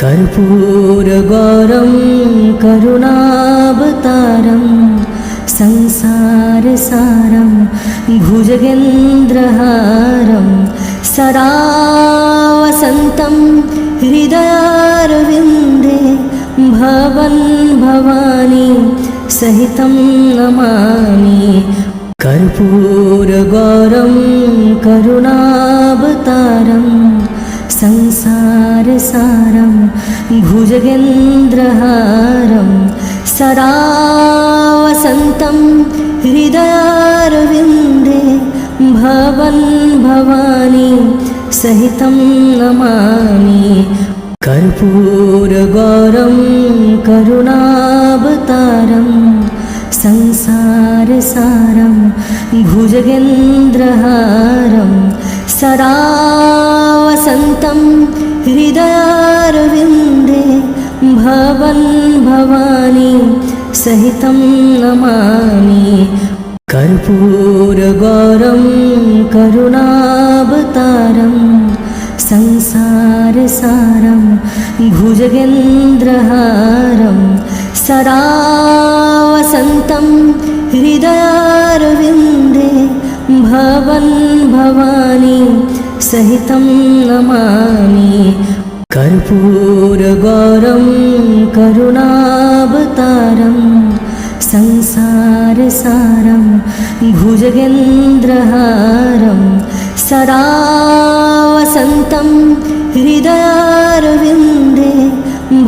कर्पूरगौरं करुणावतारं संसारसारं भुजगेन्द्रहारं सदा वसन्तं हृदयारविन्दे भवन् भवानी सहितं नमामि। कर्पूरगौरं करुणावतारं संसारसारं भुजगेन्द्रहारं सदा वसन्तं हृदयारविन्दे भवन् भवानी सहितं नमामि। कर्पूरगौरं करुणावतारं संसारसारं भुजगेन्द्रहारं सदा वसन्तं हृदयारविन्दे भवन् भवानी सहितं नमामि। कर्पूरगौरं करुणावतारं संसारसारं भुजगेन्द्रहारं सदा वसन्तं हृदयारविन्दे भवन् भवानी सहितं नमामि। कर्पूरगौरं करुणावतारं संसारसारं भुजगेन्द्रहारं सदा वसन्तं हृदयारविन्दे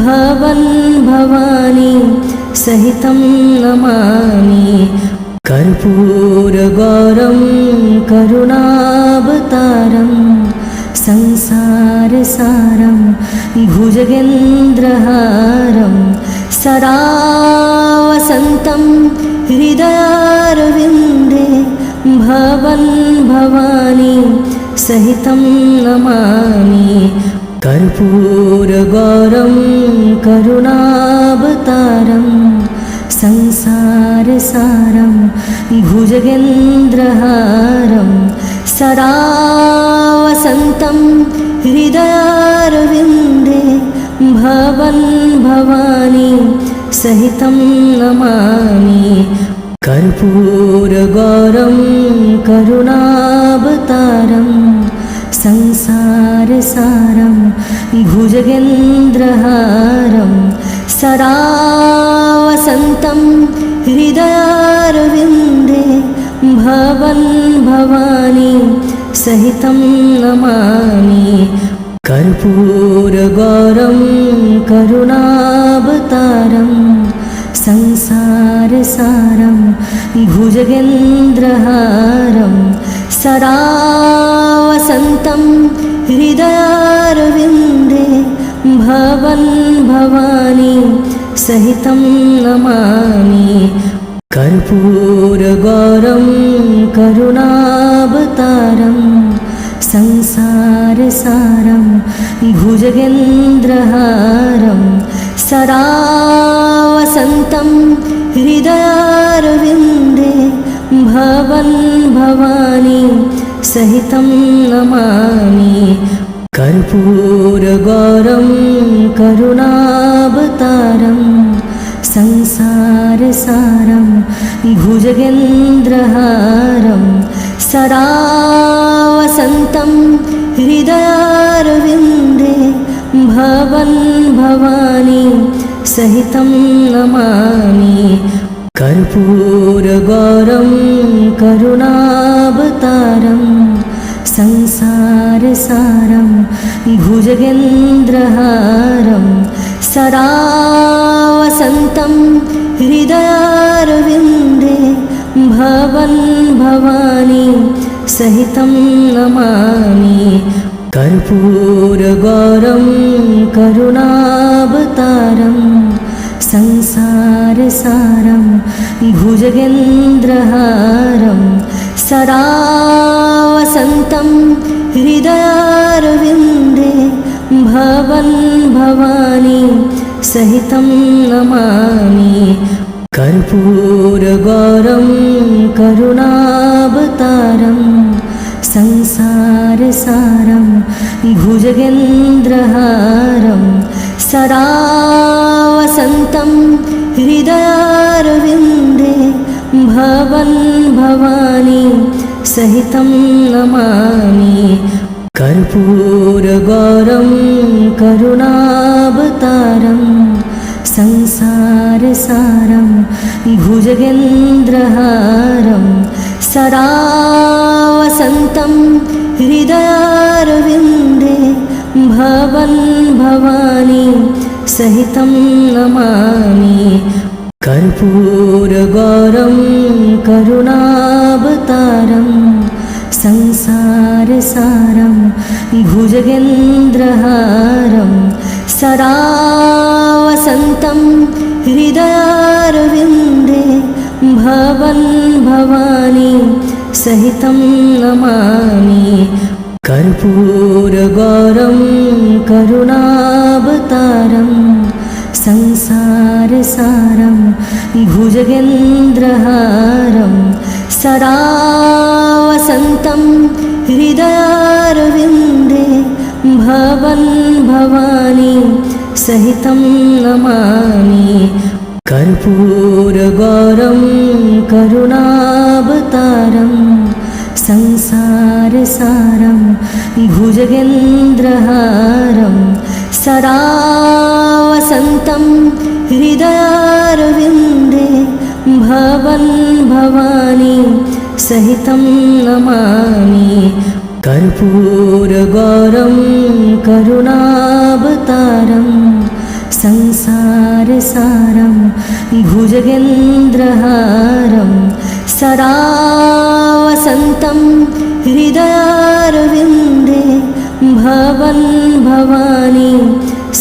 भवन् भवानी सहितं नमामि। कर्पूरगौरं करुणावतारं संसारसारं भुजगेन्द्रहारं सदा वसन्तं हृदयारविन्दे भवन् भवानी सहितं नमामि। कर्पूरगौरं करुणावतारं संसारसारं भुजगेन्द्रहारं सदा वसन्तं हृदयारविन्दे भवन् भवानी सहितं नमामि। कर्पूरगौरं करुणावतारं संसारसारं भुजगेन्द्रहारं सदा वसन्तं हृदयारविन्दे भवन् भवानी सहितं नमामि। कर्पूरगौरं करुणावतारं संसारसारं भुजगेन्द्रहारं सदा वसन्तं हृदयारविन्दे भवन् भवानी सहितं नमामि। कर्पूरगौरं करुणावतारं संसारसारं भुजगेन्द्रहारं सदा वसन्तं हृदयारविन्दे भवन् भवानी सहितं नमामि। कर्पूरगौरं करुणावतारं संसारसारं भुजगेन्द्रहारं सदा वसन्तं हृदयारविन्दे भवन् भवानी सहितं नमामि। कर्पूरगौरं करुणावतारं संसारसारं भुजगेन्द्रहारं सदा वसन्तं हृदयारविन्दे भवन् भवानी सहितं नमामि। कर्पूरगौरं करुणावतारं संसारसारं भुजगेन्द्रहारं सदा वसन्तं हृदयारविन्दे भवन् भवानी सहितं नमामि। कर्पूरगौरं करुणावतारं संसारसारं भुजगेन्द्रहारं सदा वसन्तं हृदयारविन्दे भवन् भवानी सहितं नमामि कर्पूरगौरं करुणावतारं संसारसारं भुजगेन्द्रहारं सदा वसन्तं हृदयारविन्दे भवन् भवानी सहितं नमामि कर्पूरगौरं करुणावतारं संसारसारं भुजगेन्द्रहारं सदा वसन्तं हृदयारविन्दे भवन् भवानी सहितं नमामि कर्पूरगौरं करुणावतारं संसारसारं भुजगेन्द्रहारं सदा वसन्तं हृदयारविन्दे भवन् भवानी सहितं नमामि कर्पूरगौरं करुणावतारं संसारसारं भुजगेन्द्रहारं सदा वसन्तं हृदयारविन्दे भवन् भवानी सहितं नमामि कर्पूरगौरं करुणावतारं संसारसारं भुजगेन्द्रहारं सदा वसन्तं हृदयारविन्दे भवन् भवानी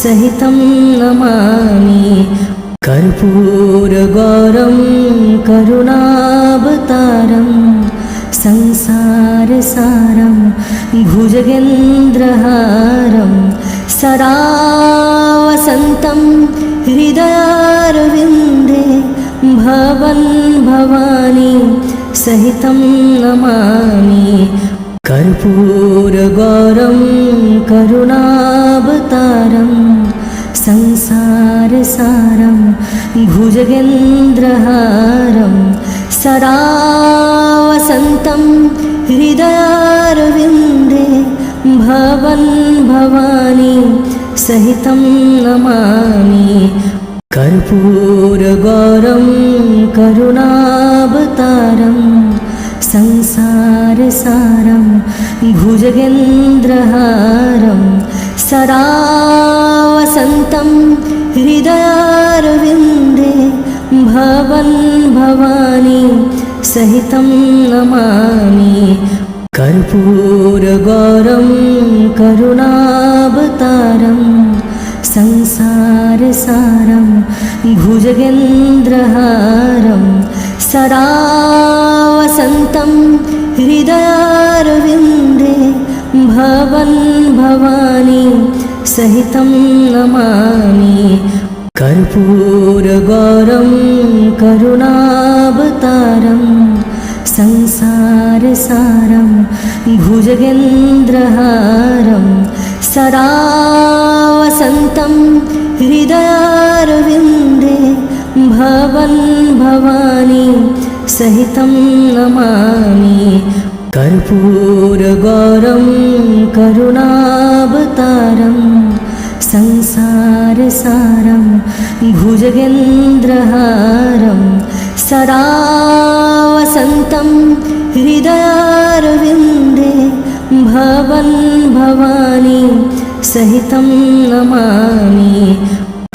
सहितं नमामि कर्पूरगौरं करुणावतारं संसारसारं भुजगेन्द्रहारं सदा वसन्तं हृदयारविन्दे भवन् भवानी सहितं नमामि कर्पूरगौरं करुणावतारं संसारसारं भुजगेन्द्रहारं सदा वसन्तं हृदयारविन्दे भवन् भवानी सहितं नमामि कर्पूरगौरं करुणावतारं संसारसारं भुजगेन्द्रहारं सदा वसन्तं हृदयारविन्दे भवन् भवानी सहितं नमामि कर्पूरगौरं करुणावतारं संसारसारं भुजगेन्द्रहारं सदा वसन्तं हृदयारविन्दे भवन् भवानी सहितं नमामि कर्पूरगौरं करुणावतारं संसारसारं भुजगेन्द्रहारं सदा वसन्तं हृदयारविन्दे भवन् भवानी सहितं नमामि कर्पूरगौरं करुणावतारं संसारसारं भुजगेन्द्रहारं सदा वसन्तं हृदयारविन्दे भवन् भवानी सहितं नमामि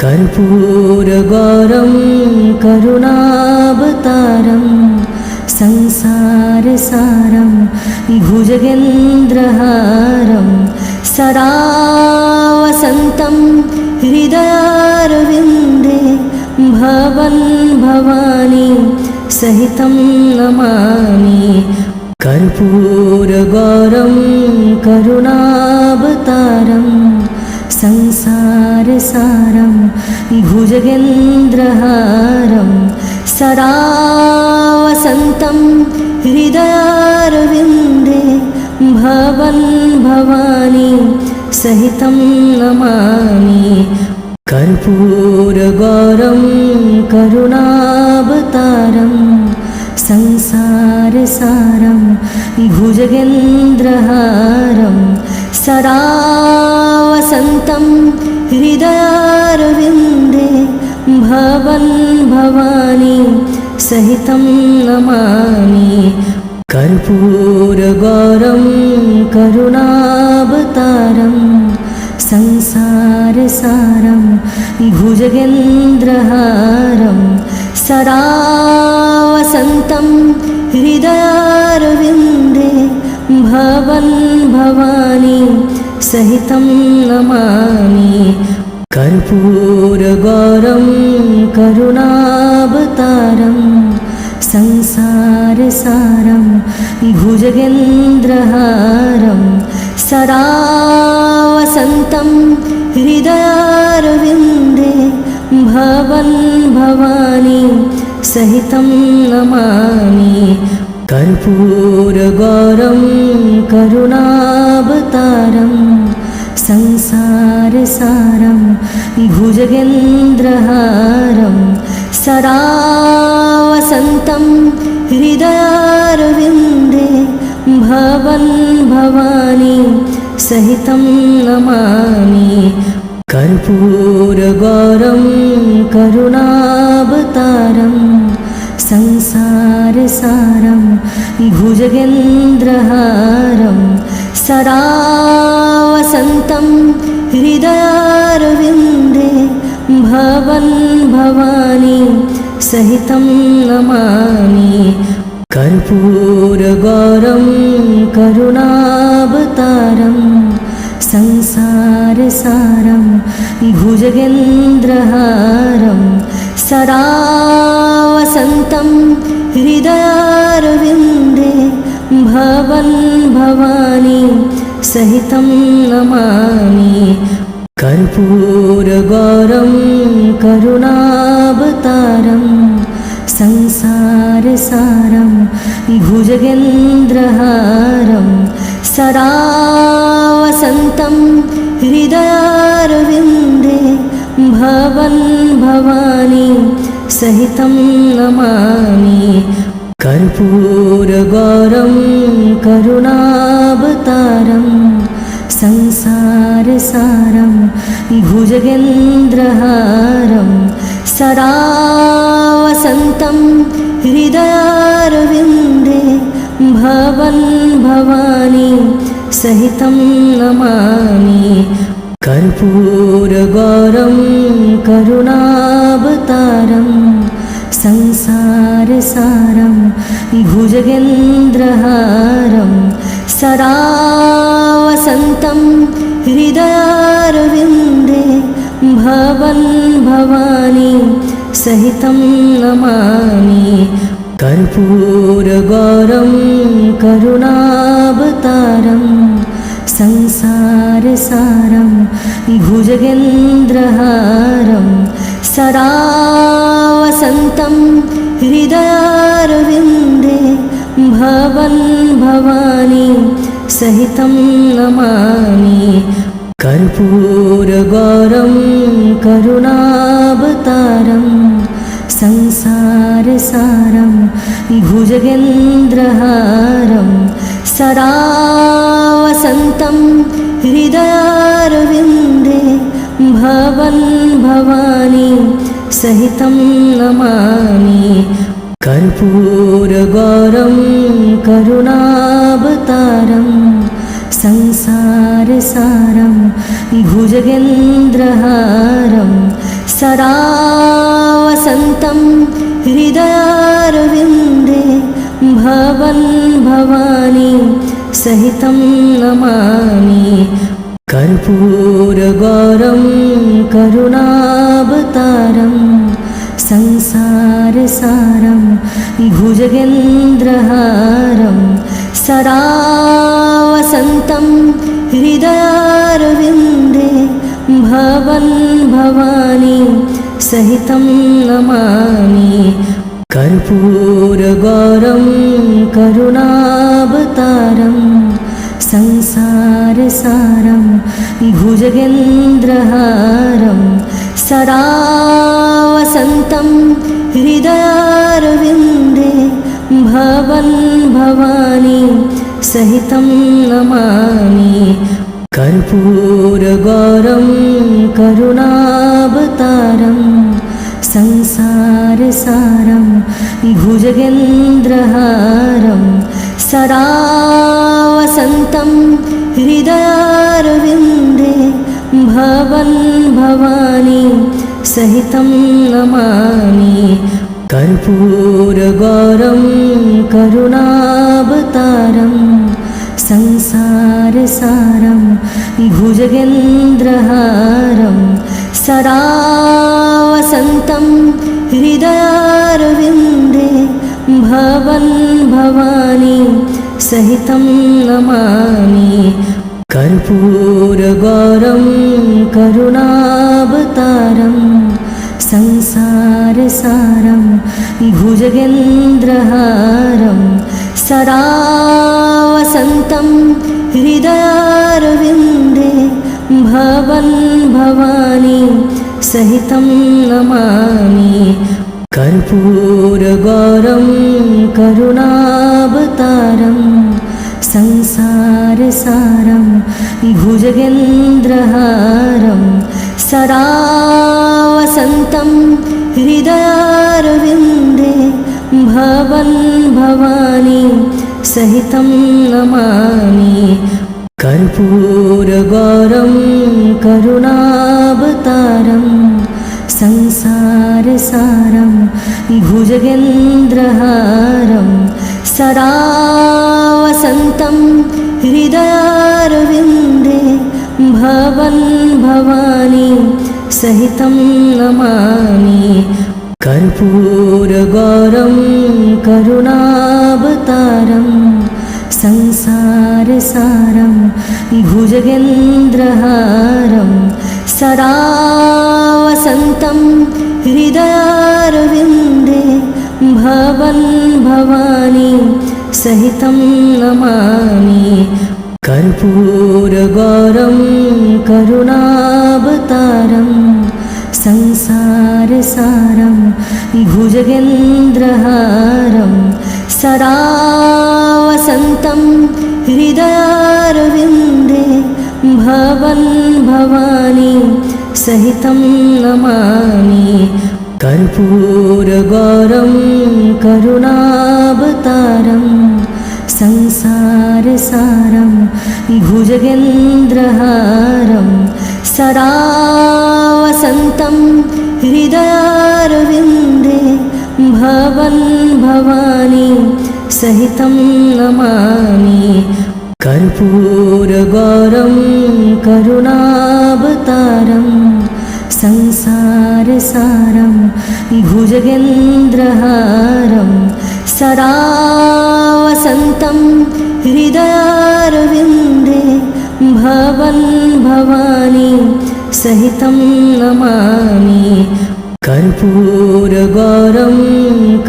कर्पूरगौरं करुणावतारं संसारसारं भुजगेन्द्रहारं सदा वसन्तं हृदयारविन्दे भवन् भवानी सहितं नमामि कर्पूरगौरं करुणावतारं संसारसारं भुजगेन्द्रहारं सदा वसन्तं हृदयारविन्दे भवन् भवानी सहितं नमामि कर्पूरगौरं करुणावतारं संसारसारं भुजगेन्द्रहारं सदा वसन्तं हृदयारविन्दे भवन् भवानी सहितं नमामि। कर्पूरगौरं करुणावतारं संसारसारं भुजगेन्द्रहारं सदा वसन्तं हृदयारविन्दे भवन् भवानी सहितं नमामि। कर्पूरगौरं करुणावतारं संसारसारं भुजगेन्द्रहारं सदा वसन्तं हृदयारविन्दे भवन् भवानी सहितं नमामि। कर्पूरगौरं करुणावतारं संसारसारं भुजगेन्द्रहारं सदा वसन्तं हृदयारविन्दे भवन् भवानी सहितं नमामि। कर्पूरगौरं करुणावतारं संसारसारं भुजगेन्द्रहारं सदा वसन्तं हृदयारविन्दे भवन् भवानी सहितं नमामि। कर्पूरगौरं करुणावतारं संसारसारं भुजगेन्द्रहारं सदा वसन्तं हृदयारविन्दे भवन् भवानी सहितं नमामि। कर्पूरगौरं करुणावतारं संसारसारं भुजगेन्द्रहारं सदा वसन्तं हृदयारविन्दे भवन् भवानी सहितं नमामि। कर्पूरगौरं करुणावतारं संसारसारं भुजगेन्द्रहारं सदा वसन्तं हृदयारविन्दे भवन् भवानी सहितं नमामि। कर्पूरगौरं करुणावतारं संसारसारं भुजगेन्द्रहारं सदा वसन्तं हृदयारविन्दे भवन् भवानी सहितं नमामि। कर्पूरगौरं करुणावतारं संसारसारं भुजगेन्द्रहारं सदा वसन्तं हृदयारविन्दे भवन् भवानी सहितं नमामि। कर्पूरगौरं करुणावतारं संसारसारं भुजगेन्द्रहारं सदा वसन्तं हृदयारविन्दे भवन् भवानी सहितं नमामि। कर्पूरगौरं करुणावतारं संसारसारं भुजगेन्द्रहारं सदा वसन्तं हृदयारविन्दे भवन् भवानी सहितं नमामि। कर्पूरगौरं करुणावतारं संसारसारं भुजगेन्द्रहारं सदा वसन्तं हृदयारविन्दे भवन् भवानी सहितं नमामि। कर्पूरगौरं करुणावतारं संसारसारं भुजगेन्द्रहारं सदा वसन्तं हृदयारविन्दे भवन् भवानी सहितं नमामि कर्पूरगौरं करुणावतारं संसारसारं भुजगेन्द्रहारं सदा वसन्तं हृदयारविन्दे भवन् भवानी सहितं नमामि कर्पूरगौरं करुणावतारं संसारसारं भुजगेन्द्रहारं सदा वसन्तं हृदयारविन्दे भवन् भवानी सहितं नमामि कर्पूरगौरं करुणावतारं संसारसारं भुजगेन्द्रहारं सदा वसन्तं हृदयारविन्दे भवन् भवानी सहितं नमामि कर्पूरगौरं करुणावतारं संसारसारं भुजगेन्द्रहारं सदा वसन्तं हृदयारविन्दे भवन् भवानी सहितं नमामि कर्पूरगौरं करुणावतारं संसारसारं भुजगेन्द्रहारं सदा वसन्तं हृदयारविन्दे भवन् भवानी सहितं नमामि कर्पूरगौरं करुणावतारं संसारसारं भुजगेन्द्रहारं सदा वसन्तं हृदयारविन्दे भवन् भवानी सहितं नमामि कर्पूरगौरं करुणावतारं संसारसारं भुजगेन्द्रहारं सदा वसन्तं हृदयारविन्दे भवन् भवानी सहितं नमामि कर्पूरगौरं करुणावतारं संसारसारं भुजगेन्द्रहारं सदा वसन्तं हृदयारविन्दे भवन् भवानी सहितं नमामि कर्पूरगौरं करुणावतारं संसारसारं भुजगेन्द्रहारं सदा वसन्तं हृदयारविन्दे भवन् भवानी सहितं नमामि कर्पूरगौरं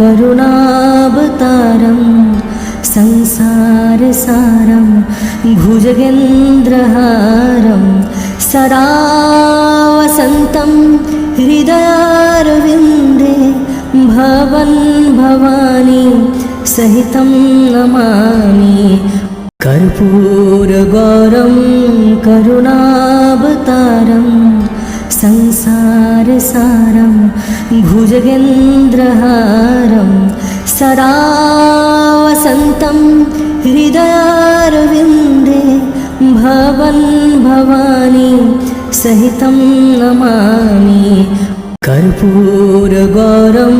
करुणावतारं संसारसारं भुजगेन्द्रहारं सदा वसन्तं हृदयारविन्दे भवन् भवानी सहितं नमामि कर्पूरगौरं करुणावतारं संसारसारं भुजगेन्द्रहारं सदा वसन्तं हृदयारविन्दे भवन् भवानी सहितं नमामि कर्पूरगौरं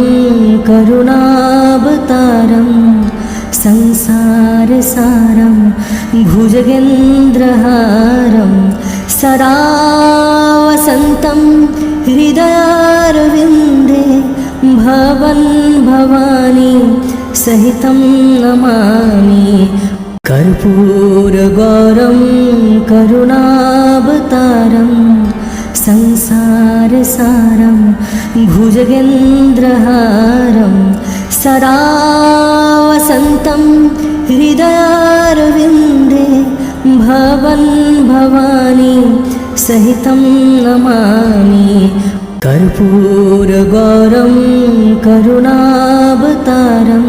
करुणावतारं संसारसारं भुजगेन्द्रहारं सदा वसन्तं हृदयारविन्दे भवन् भवानी सहितं नमामि कर्पूरगौरं करुणावतारं संसारसारं भुजगेन्द्रहारं सदा वसन्तं हृदयारविन्दे भवन् भवानी सहितं नमामि कर्पूरगौरं करुणावतारं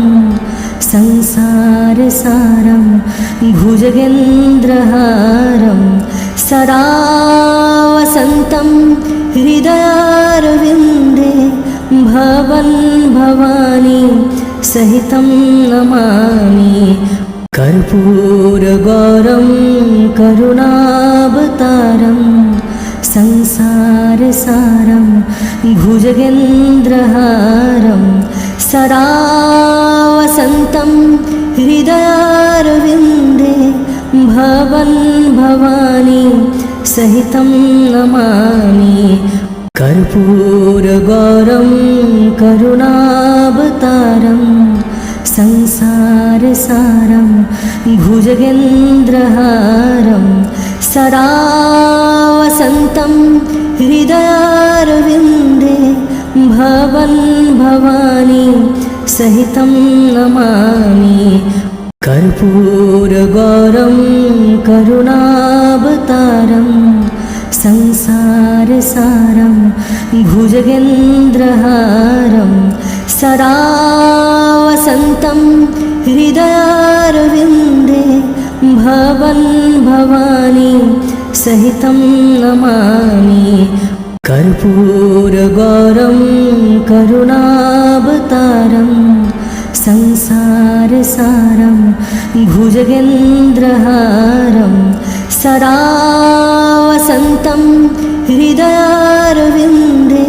संसारसारं भुजगेन्द्रहारं सदा वसन्तं हृदयारविन्दे भवन् भवानी सहितं नमामि कर्पूरगौरं करुणावतारं संसारसारं भुजगेन्द्रहारं सदा वसन्तं हृदयारविन्दे भवन् भवानी सहितं नमामि कर्पूरगौरं करुणावतारं संसारसारं भुजगेन्द्रहारं सदा वसन्तं हृदयारविन्दे भवन् भवानी सहितं नमामि कर्पूरगौरं करुणावतारं संसारसारं भुजगेन्द्रहारं सदा वसन्तं हृदयारविन्दे भवन् भवानी सहितं नमामि कर्पूरगौरं करुणावतारं संसारसारं भुजगेन्द्रहारं सदा वसन्तं हृदयारविन्दे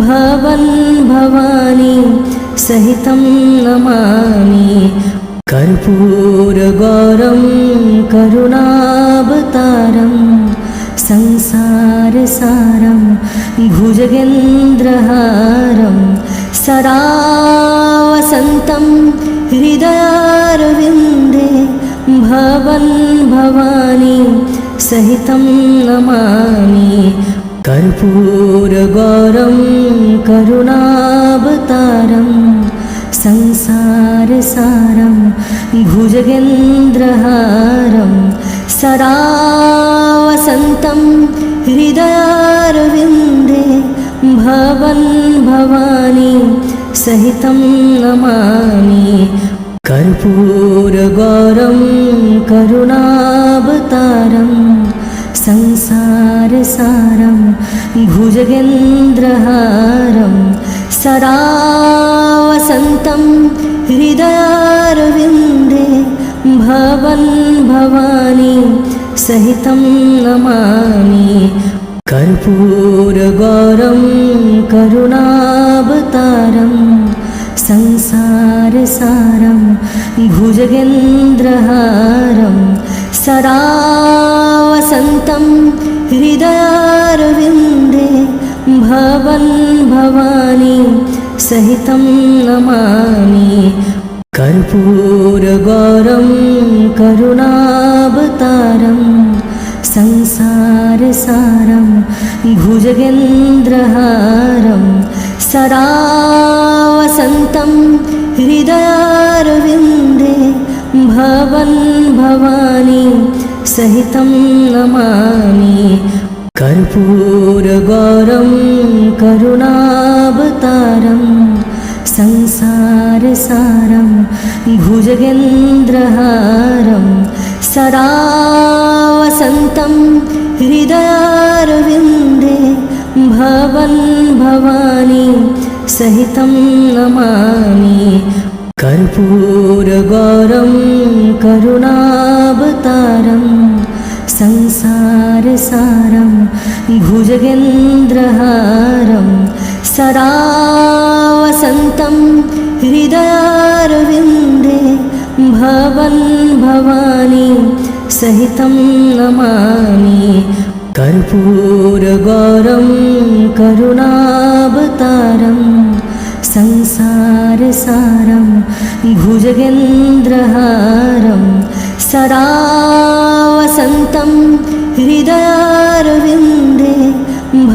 भवन् भवानी सहितं नमामि कर्पूरगौरं करुणावतारं संसारसारं भुजगेन्द्रहारं सदा वसन्तं हृदयारविन्दे भवन् भवानी सहितं नमामि कर्पूरगौरं करुणावतारं संसारसारं भुजगेन्द्रहारं सदा वसन्तं हृदयारविन्दे भवन् भवानी सहितं नमामि कर्पूरगौरं करुणावतारं संसारसारं भुजगेन्द्रहारं सदा वसन्तं हृदयारविन्दे भवन् भवानी सहितं नमामि कर्पूरगौरं करुणावतारं संसारसारं भुजगेन्द्रहारं सदा वसन्तं हृदयारविन्दे भवन् भवानी सहितं नमामि कर्पूरगौरं करुणावतारं संसारसारं भुजगेन्द्रहारं सदा वसन्तं हृदयारविन्दे भवन् भवानी सहितं नमामि कर्पूरगौरं करुणावतारं संसारसारं भुजगेन्द्रहारं सदा वसन्तं हृदयारविन्दे भवन् भवानी सहितं नमामि कर्पूरगौरं करुणावतारं संसारसारं भुजगेन्द्रहारं सदा वसन्तं हृदयारविन्दे भवन् भवानी सहितं नमामि कर्पूरगौरं करुणावतारं संसारसारं भुजगेन्द्रहारं सदा वसन्तं हृदयारविन्दे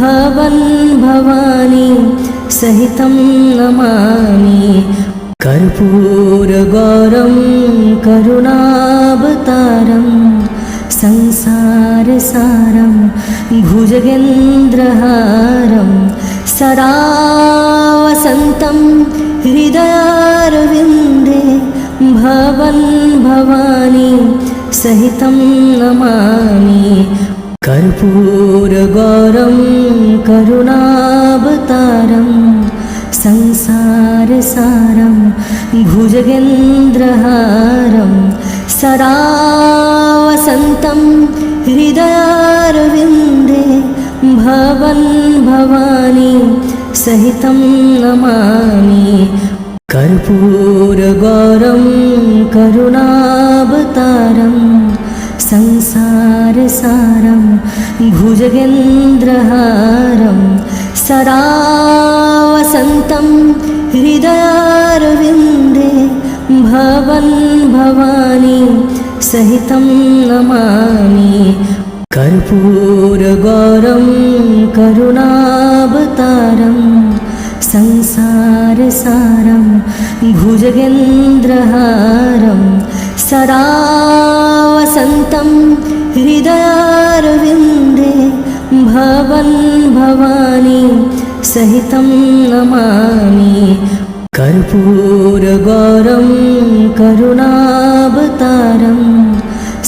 भवन् भवानी सहितं नमामि कर्पूरगौरं करुणावतारं संसारसारं भुजगेन्द्रहारं सदा वसन्तं हृदयारविन्दे भवन् भवानी सहितं नमामि कर्पूरगौरं करुणावतारं संसारसारं भुजगेन्द्रहारं सदा वसन्तं हृदयारविन्दे भवन् भवानी सहितं नमामि कर्पूरगौरं करुणावतारं संसारसारं भुजगेन्द्रहारं सदा वसन्तं हृदयारविन्दे भवन् भवानी सहितं नमामि कर्पूरगौरं करुणावतारं संसारसारं भुजगेन्द्रहारं सदा वसन्तं हृदयारविन्दे भवन् भवानी सहितं नमामि कर्पूरगौरं करुणावतारं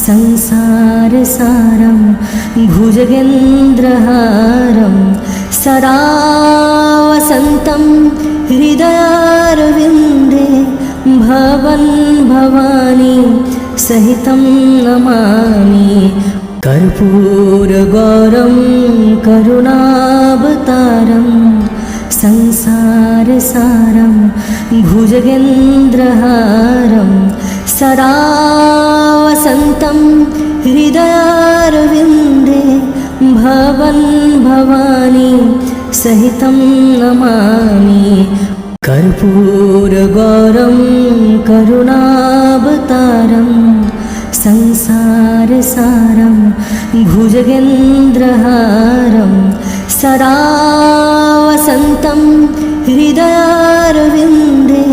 संसारसारं भुजगेन्द्रहारं सदा वसन्तं हृदयारविन्दे भवन् भवानी सहितं नमामि कर्पूरगौरं करुणावतारं संसारसारं भुजगेन्द्रहारं सदा वसन्तं हृदयारविन्दे भवन् भवानी सहितं नमामि कर्पूरगौरं करुणावतारं संसारसारं भुजगेन्द्रहारं सदा वसन्तं हृदयारविन्दे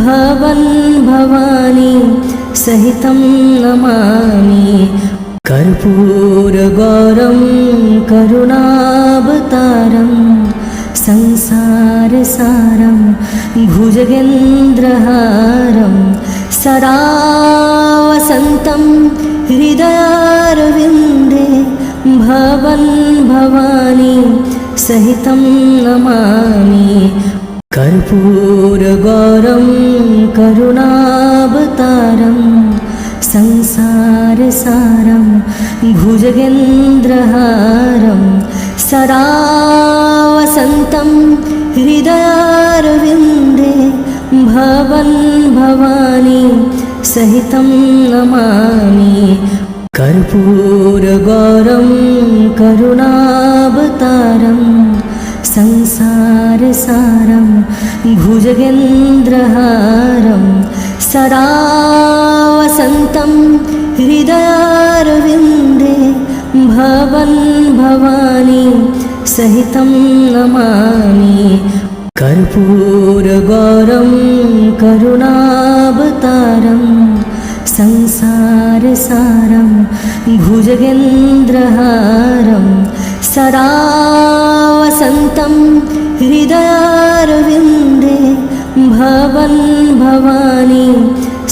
भवन् भवानी सहितं नमामि कर्पूरगौरं करुणावतारं संसारसारं भुजगेन्द्रहारं सदा वसन्तं हृदयारविन्दे भवन् भवानी सहितं नमामि कर्पूरगौरं करुणावतारं संसारसारं भुजगेन्द्रहारं सदा वसन्तं हृदयारविन्दे भवन् भवानी सहितं नमामि कर्पूरगौरं करुणावतारं संसारसारं भुजगेन्द्रहारं सदा वसन्तं हृदयारविन्दे भवन् भवानी सहितं नमामि कर्पूरगौरं करुणावतारं संसारसारं भुजगेन्द्रहारं सदा वसन्तं हृदयारविन्दे भवन् भवानी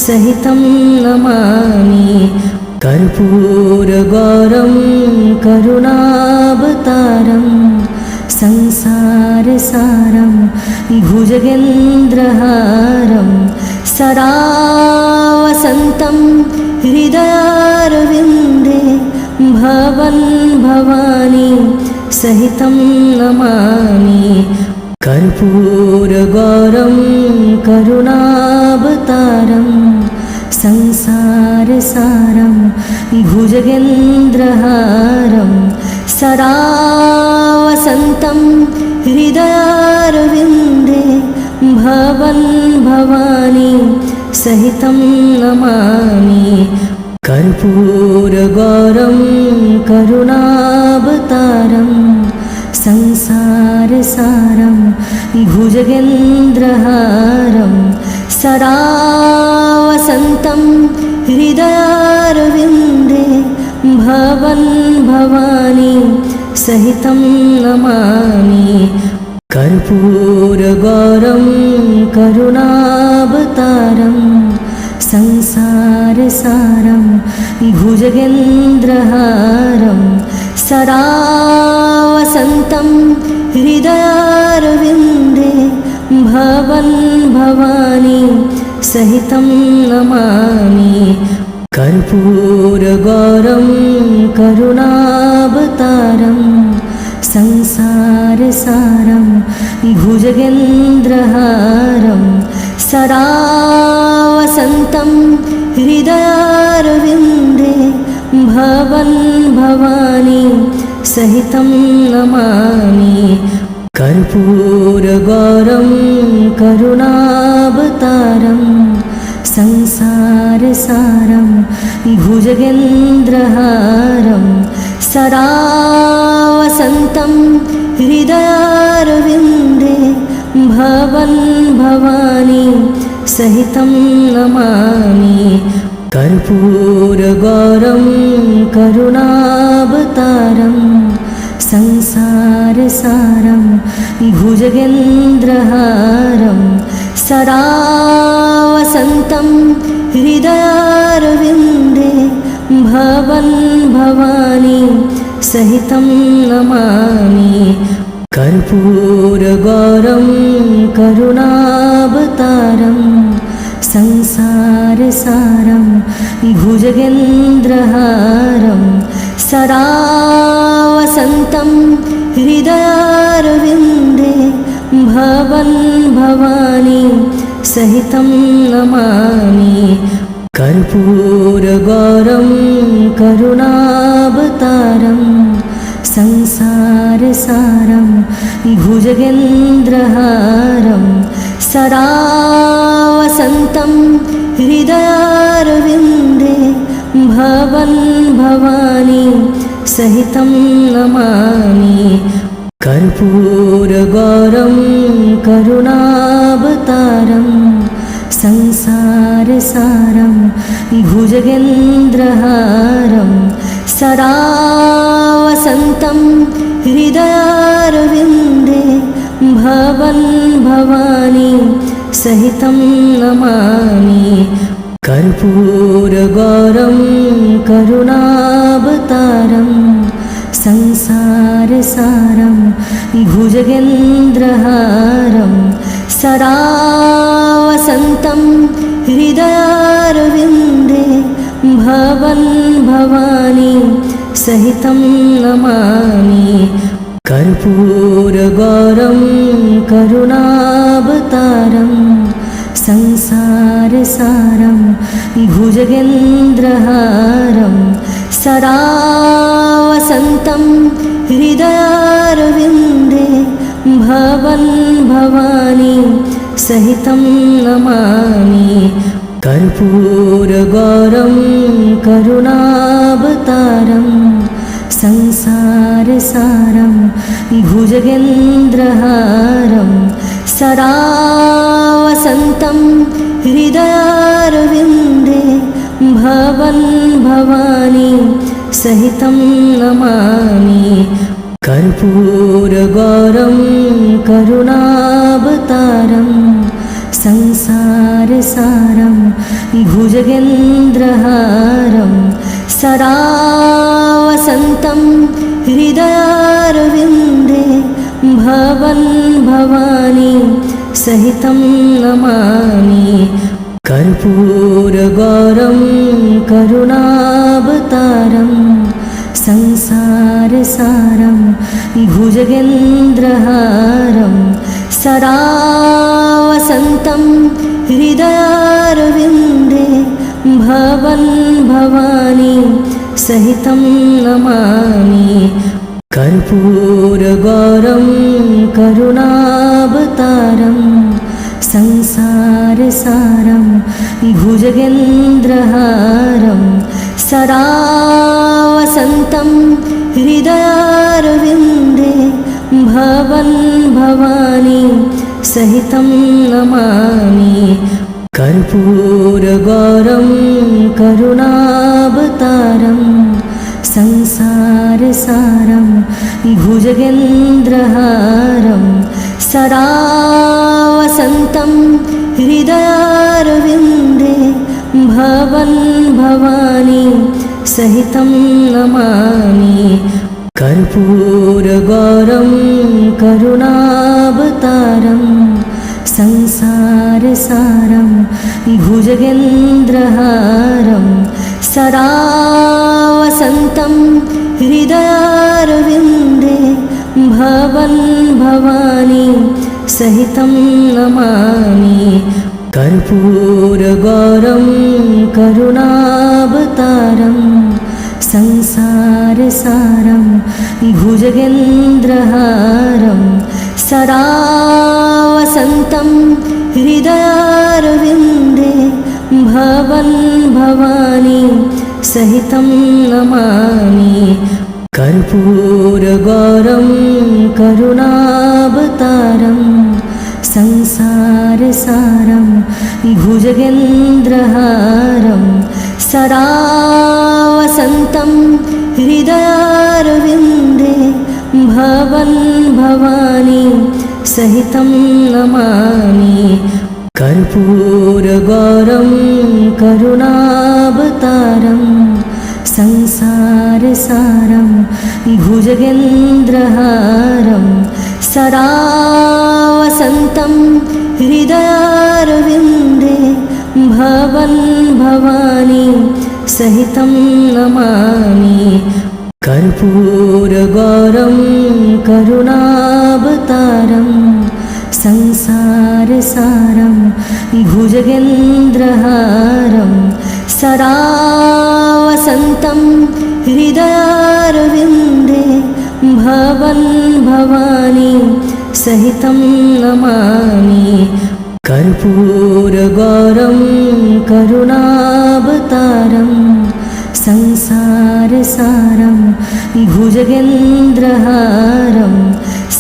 सहितं नमामि कर्पूरगौरं करुणावतारं संसारसारं भुजगेन्द्रहारं सदा वसन्तं हृदयारविन्दे भवन् भवानी सहितं नमामि कर्पूरगौरं करुणावतारं संसारसारं भुजगेन्द्रहारं सदा वसन्तं हृदयारविन्दे भवन् भवानी सहितं नमामि कर्पूरगौरं करुणावतारं संसारसारं भुजगेन्द्रहारं सदा वसन्तं हृदयारविन्दे भवन् भवानी सहितं नमामि कर्पूरगौरं करुणावतारं संसारसारं भुजगेन्द्रहारं सदा वसन्तं हृदयारविन्दे भवन् भवानी सहितं नमामि कर्पूरगौरं करुणावतारं संसारसारं भुजगेन्द्रहारं सदा वसन्तं हृदयारविन्दे भवन् भवानी सहितं नमामि कर्पूरगौरं करुणावतारं संसारसारं भुजगेन्द्रहारं सदा वसन्तं हृदयारविन्दे भवन् भवानी सहितं नमामि कर्पूरगौरं करुणावतारं संसारसारं भुजगेन्द्रहारं सदा वसन्तं हृदयारविन्दे भवन् भवानी सहितं नमामि कर्पूरगौरं करुणावतारं संसारसारं भुजगेन्द्रहारं सदा वसन्तं हृदयारविन्दे भवन् भवानी सहितं नमामि कर्पूरगौरं करुणावतारं संसारसारं भुजगेन्द्रहारं सदा वसन्तं हृदयारविन्दे भवन् भवानी सहितं नमामि कर्पूरगौरं करुणावतारं संसारसारं भुजगेन्द्रहारं सदा वसन्तं हृदयारविन्दे भवन् भवानी सहितं नमामि कर्पूरगौरं करुणावतारं संसारसारं भुजगेन्द्रहारं सदा वसन्तं हृदयारविन्दे भवन् भवानी सहितं नमामि कर्पूरगौरं करुणावतारं संसारसारं भुजगेन्द्रहारं सदा वसन्तं हृदयारविन्दे भवन् भवानी सहितं नमामि कर्पूरगौरं करुणावतारं संसारसारं भुजगेन्द्रहारं सदा वसन्तं हृदयारविन्दे भवन् भवानी सहितं नमामि कर्पूरगौरं करुणावतारं संसारसारं भुजगेन्द्रहारं सदा वसन्तं हृदयारविन्दे भवन् भवानी सहितं नमामि कर्पूरगौरं करुणावतारं संसारसारं भुजगेन्द्रहारं सदा वसन्तं हृदयारविन्दे भवन् भवानी सहितं नमामि कर्पूरगौरं करुणावतारं संसारसारं भुजगेन्द्रहारं सदा वसन्तं हृदयारविन्दे भवन् भवानी सहितं नमामि कर्पूरगौरं करुणावतारं संसारसारं भुजगेन्द्रहारं सदा वसन्तं हृदयारविन्दे भवन् भवानी सहितं नमामि कर्पूरगौरं करुणावतारं संसारसारं भुजगेन्द्रहारं सदा वसन्तं हृदयारविन्दे भवन् भवानी सहितं नमामि कर्पूरगौरं करुणावतारं संसारसारं भुजगेन्द्रहारं सदा वसन्तं हृदयारविन्दे भवन् भवानी सहितं नमामि कर्पूरगौरं करुणावतारं संसारसारं भुजगेन्द्रहारं सदा वसन्तं हृदयारविन्दे भवन् भवानी सहितं नमामि कर्पूरगौरं करुणावतारं संसारसारं भुजगेन्द्रहारं सदा वसन्तं हृदयारविन्दे भवन् भवानी सहितं नमामि कर्पूरगौरं करुणावतारं संसारसारं भुजगेन्द्रहारं सदा वसन्तं हृदयारविन्दे भवन् भवानी सहितं नमामि कर्पूरगौरं करुणावतारं संसारसारं भुजगेन्द्रहारं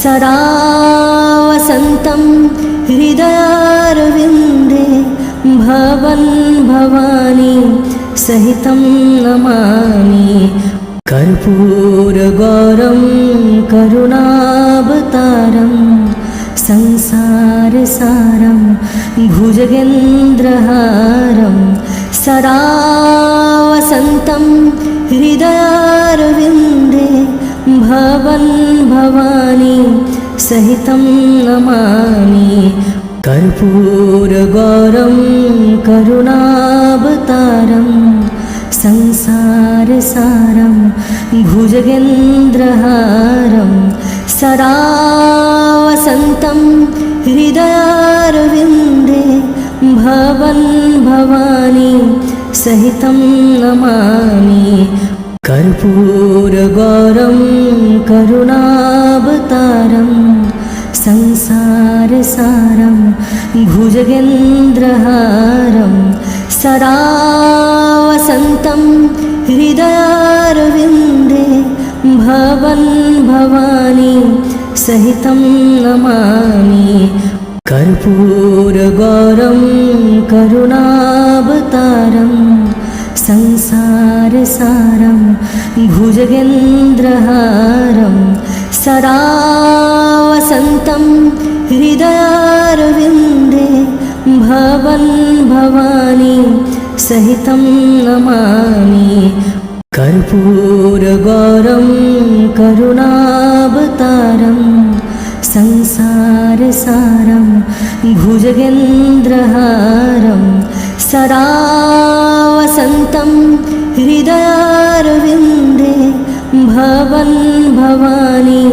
सदा वसन्तं हृदयारविन्दे भवन् भवानी सहितं नमामि कर्पूरगौरं करुणावतारं संसारसारं भुजगेन्द्रहारं सदा वसन्तं हृदयारविन्दे भवन् भवानी सहितं नमामि कर्पूरगौरं करुणावतारं संसारसारं भुजगेन्द्रहारं सदा वसन्तं हृदयारविन्दे भवन् भवानी सहितं नमामि कर्पूरगौरं करुणावतारं संसारसारं भुजगेन्द्रहारं सदा वसन्तं हृदयारविन्दे भवन् भवानी सहितं नमामि कर्पूरगौरं करुणावतारं संसारसारं भुजगेन्द्रहारं सदा वसन्तं हृदयारविन्दे भवन् भवानी सहितं नमामि कर्पूरगौरं करुणावतारं संसारसारं भुजगेन्द्रहारं सदा वसन्तं हृदयारविन्दे भवन् भवानी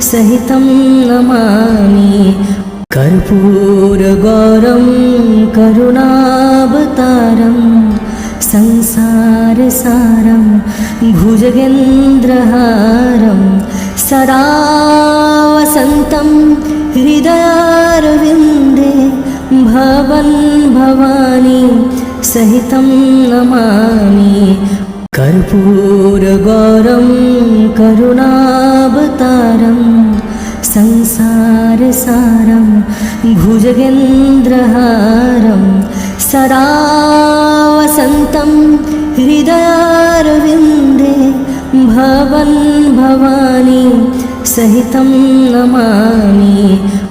सहितं नमामि कर्पूरगौरं करुणावतारं संसारसारं भुजगेन्द्रहारं सदा वसन्तं हृदयारविन्दे भवन् भवानी सहितं नमामि कर्पूरगौरं करुणावतारं संसारसारं भुजगेन्द्रहारं सदा वसन्तं हृदयारविन्दे भवन् भवानी सहितं नमामि